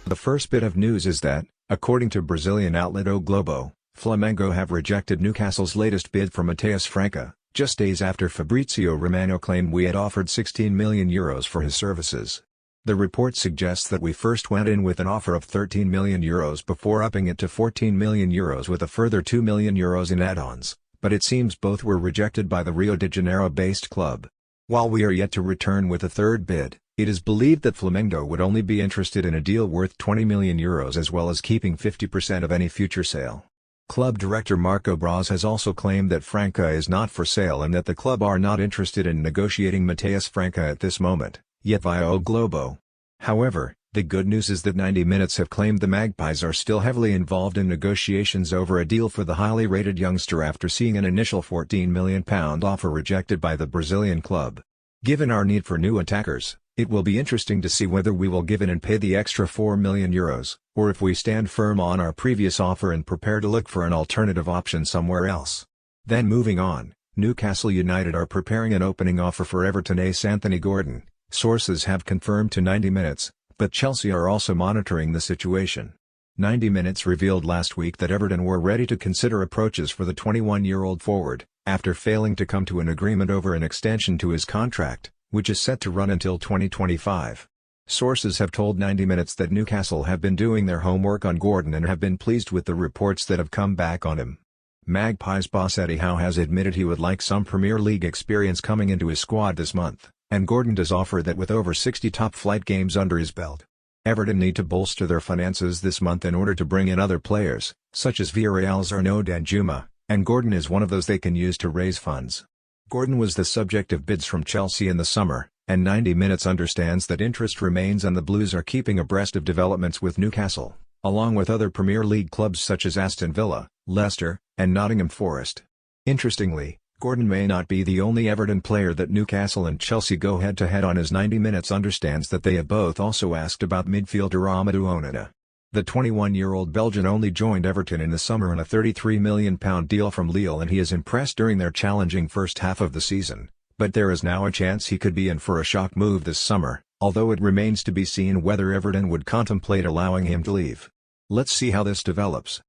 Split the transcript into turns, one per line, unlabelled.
The first bit of news is that, according to Brazilian outlet O Globo, Flamengo have rejected Newcastle's latest bid for Matheus Franca, just days after Fabrizio Romano claimed we had offered €16 million for his services. The report suggests that we first went in with an offer of €13 million before upping it to €14 million with a further €2 million in add-ons, but it seems both were rejected by the Rio de Janeiro-based club. While we are yet to return with a third bid, it is believed that Flamengo would only be interested in a deal worth €20 million as well as keeping 50% of any future sale. Club director Marco Braz has also claimed that Franca is not for sale and that the club are not interested in negotiating Matheus Franca at this moment, yet via O Globo. However, the good news is that 90 Minutes have claimed the Magpies are still heavily involved in negotiations over a deal for the highly rated youngster after seeing an initial £14 million offer rejected by the Brazilian club. Given our need for new attackers, it will be interesting to see whether we will give in and pay the extra €4 million, or if we stand firm on our previous offer and prepare to look for an alternative option somewhere else. Then moving on, Newcastle United are preparing an opening offer for Everton ace Anthony Gordon, sources have confirmed to 90 Minutes, but Chelsea are also monitoring the situation. 90 Minutes revealed last week that Everton were ready to consider approaches for the 21-year-old forward, after failing to come to an agreement over an extension to his contract, which is set to run until 2025. Sources have told 90 Minutes that Newcastle have been doing their homework on Gordon and have been pleased with the reports that have come back on him. Magpies boss Eddie Howe has admitted he would like some Premier League experience coming into his squad this month, and Gordon does offer that with over 60 top-flight games under his belt. Everton need to bolster their finances this month in order to bring in other players, such as Villarreal's Arnaud Danjuma, and Gordon is one of those they can use to raise funds. Gordon was the subject of bids from Chelsea in the summer, and 90 Minutes understands that interest remains and the Blues are keeping abreast of developments with Newcastle, along with other Premier League clubs such as Aston Villa, Leicester, and Nottingham Forest. Interestingly, Gordon may not be the only Everton player that Newcastle and Chelsea go head-to-head on, as 90 Minutes understands that they have both also asked about midfielder Amadou Onana. The 21-year-old Belgian only joined Everton in the summer on a £33 million deal from Lille and he has impressed during their challenging first half of the season, but there is now a chance he could be in for a shock move this summer, although it remains to be seen whether Everton would contemplate allowing him to leave. Let's see how this develops.